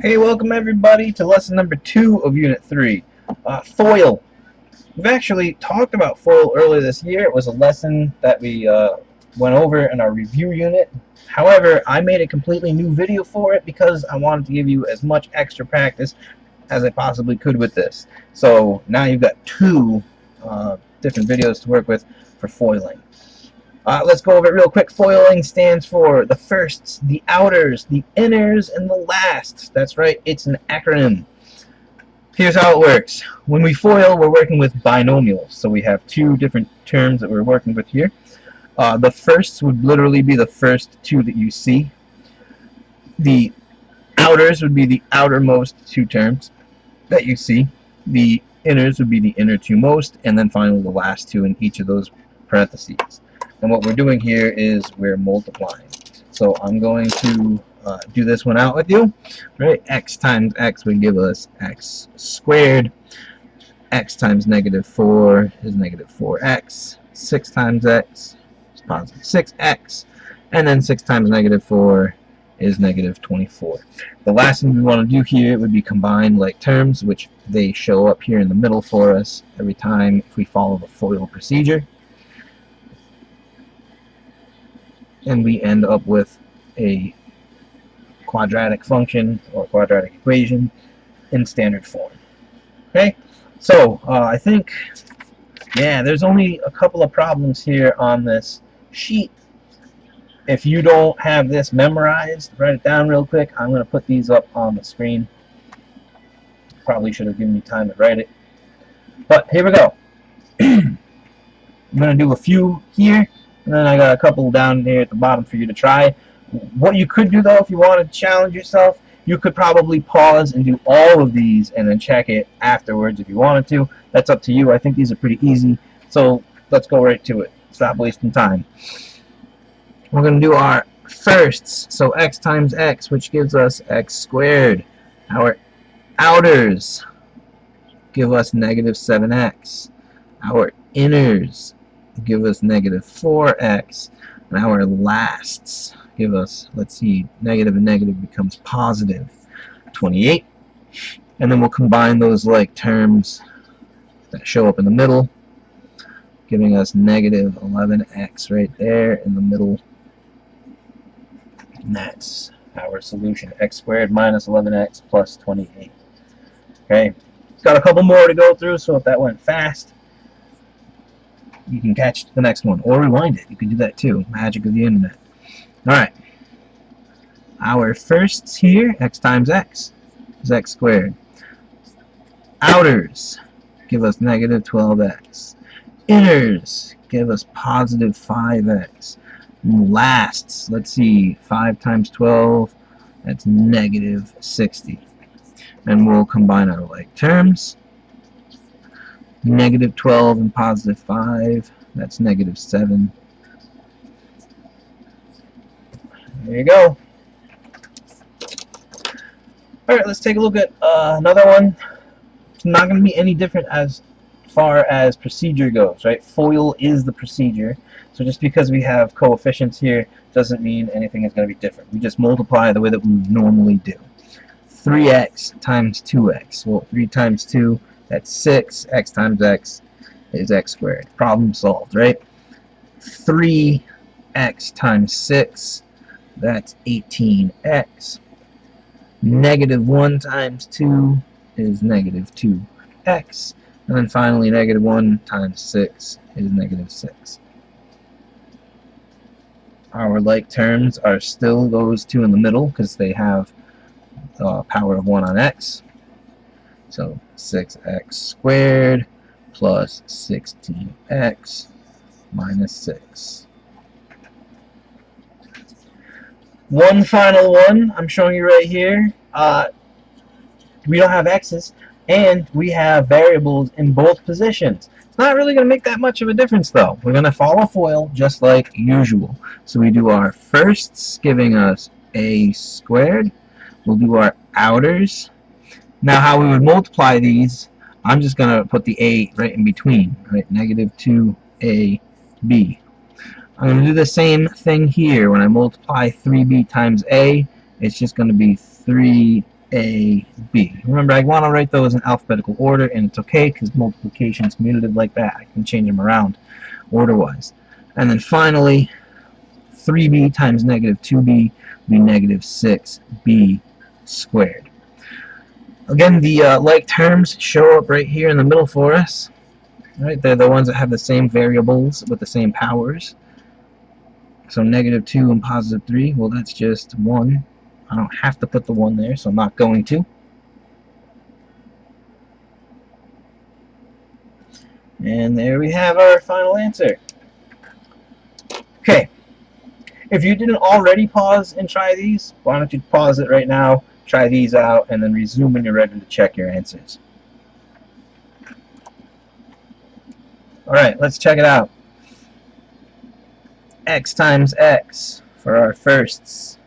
Hey, welcome everybody to lesson number 2 of Unit 3, FOIL. We've actually talked about FOIL earlier this year. It was a lesson that we went over in our review unit. However, I made a completely new video for it because I wanted to give you as much extra practice as I possibly could with this. So now you've got two different videos to work with for foiling. Let's go over it real quick. Foiling stands for the firsts, the outers, the inners, and the lasts. That's right, it's an acronym. Here's how it works. When we foil, we're working with binomials. So we have two different terms that we're working with here. The firsts would literally be the first two that you see. The outers would be the outermost two terms that you see. The inners would be the inner two most, and then finally the last two in each of those parentheses. And what we're doing here is we're multiplying. So I'm going to do this one out with you. Right? X times x would give us x squared. X times negative 4 is negative 4x. 6 times x is positive 6x. And then 6 times negative 4 is negative 24. The last thing we want to do here would be combine like terms, which they show up here in the middle for us every time if we follow the FOIL procedure. And we end up with a quadratic function or quadratic equation in standard form. Okay, so I think, yeah, there's only a couple of problems here on this sheet. If you don't have this memorized, write it down real quick. I'm going to put these up on the screen. Probably should have given you time to write it. But here we go. I'm going to do a few here. And then I got a couple down here at the bottom for you to try. What you could do, though, if you want to challenge yourself, you could probably pause and do all of these and then check it afterwards if you wanted to. That's up to you. I think these are pretty easy. So let's go right to it. Stop wasting time. We're going to do our firsts. So x times x, which gives us x squared. Our outers give us negative 7x. Our inners give us negative 4x, and our lasts give us, let's see, negative and negative becomes positive 28, and then we'll combine those like terms that show up in the middle, giving us negative 11x right there in the middle, and that's our solution, x squared minus 11x plus 28. Okay, got a couple more to go through, so if that went fast, you can catch the next one or rewind it. You can do that too. Magic of the internet. Alright. Our firsts here, x times x, is x squared. Outers give us negative 12x. Inners give us positive 5x. And lasts, let's see, 5 times 12, that's negative 60. And we'll combine our like terms. Negative 12 and positive 5, that's negative 7. There you go. Alright, let's take a look at another one. It's not going to be any different as far as procedure goes, right? FOIL is the procedure. So just because we have coefficients here doesn't mean anything is going to be different. We just multiply the way that we normally do. 3x times 2x. Well, 3 times 2, that's 6. X times x is x squared. Problem solved, right? 3x times 6, that's 18x. Negative 1 times 2 is negative 2x. And then finally, negative 1 times 6 is negative 6. Our like terms are still those two in the middle because they have the power of 1 on x. So 6x squared plus 16x minus 6. One final one I'm showing you right here. We don't have x's, and we have variables in both positions. It's not really going to make that much of a difference, though. We're going to follow FOIL just like usual. So we do our firsts, giving us a squared. We'll do our outers. Now how we would multiply these, I'm just going to put the a right in between, right? Negative 2ab. I'm going to do the same thing here. When I multiply 3b times a, it's just going to be 3 A, B. Remember, I want to write those in alphabetical order, and it's okay because multiplication is commutative like that. I can change them around order-wise. And then finally, 3b times negative 2b will be negative 6b squared. Again, the like terms show up right here in the middle for us. Right, they're the ones that have the same variables with the same powers. So negative 2 and positive 3, well, that's just 1. I don't have to put the 1 there, so I'm not going to. And there we have our final answer. Okay, if you didn't already pause and try these, why don't you pause it right now, try these out, and then resume when you're ready to check your answers. Alright, let's check it out. X times x for our firsts.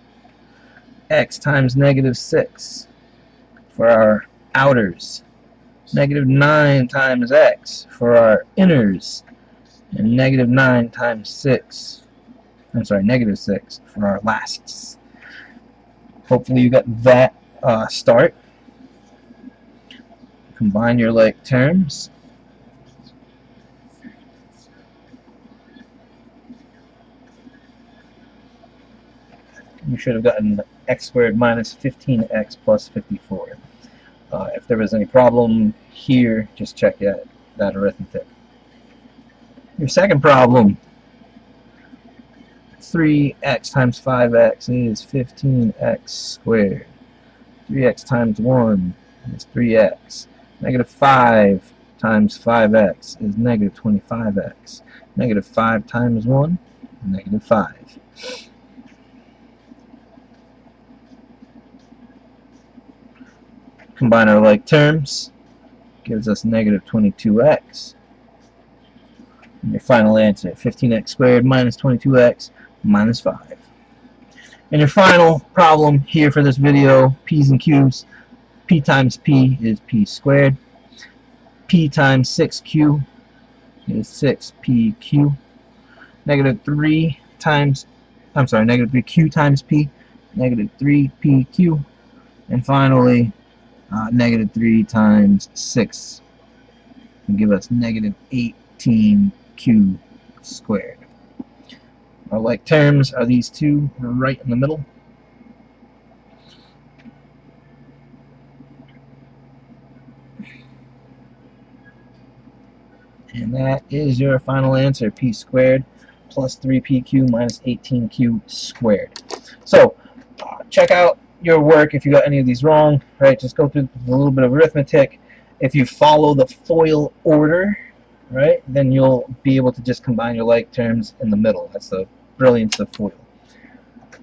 X times negative 6 for our outers. Negative 9 times x for our inners. And negative 9 times 6. I'm sorry, negative 6 for our lasts. Hopefully you got that start. Combine your like terms. You should have gotten x squared minus 15x plus 54. If there was any problem here, just check that arithmetic. Your second problem, 3x times 5x is 15x squared. 3x times 1 is 3x. Negative 5 times 5x is negative 25x. Negative 5 times 1 is negative 5. Combine our like terms, gives us negative 22x. And your final answer, 15x squared minus 22x minus 5. And your final problem here for this video, p's and q's. P times p is p squared. P times 6q is 6pq. Negative 3 times, negative 3q times p, negative 3pq. And finally, negative 3 times 6 will give us negative 18q squared. Our like terms are these two right in the middle. And that is your final answer, p squared plus 3pq minus 18q squared. So, check out your work if you got any of these wrong, right? Just go through a little bit of arithmetic. If you follow the FOIL order, right, then you'll be able to just combine your like terms in the middle. That's the brilliance of FOIL.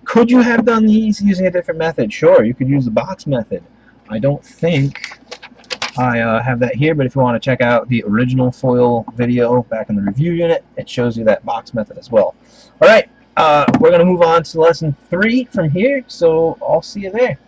Could you have done these using a different method? Sure, you could use the box method. I don't think I have that here, but if you want to check out the original FOIL video back in the review unit, it shows you that box method as well. Alright, we're going to move on to lesson 3 from here, so I'll see you there.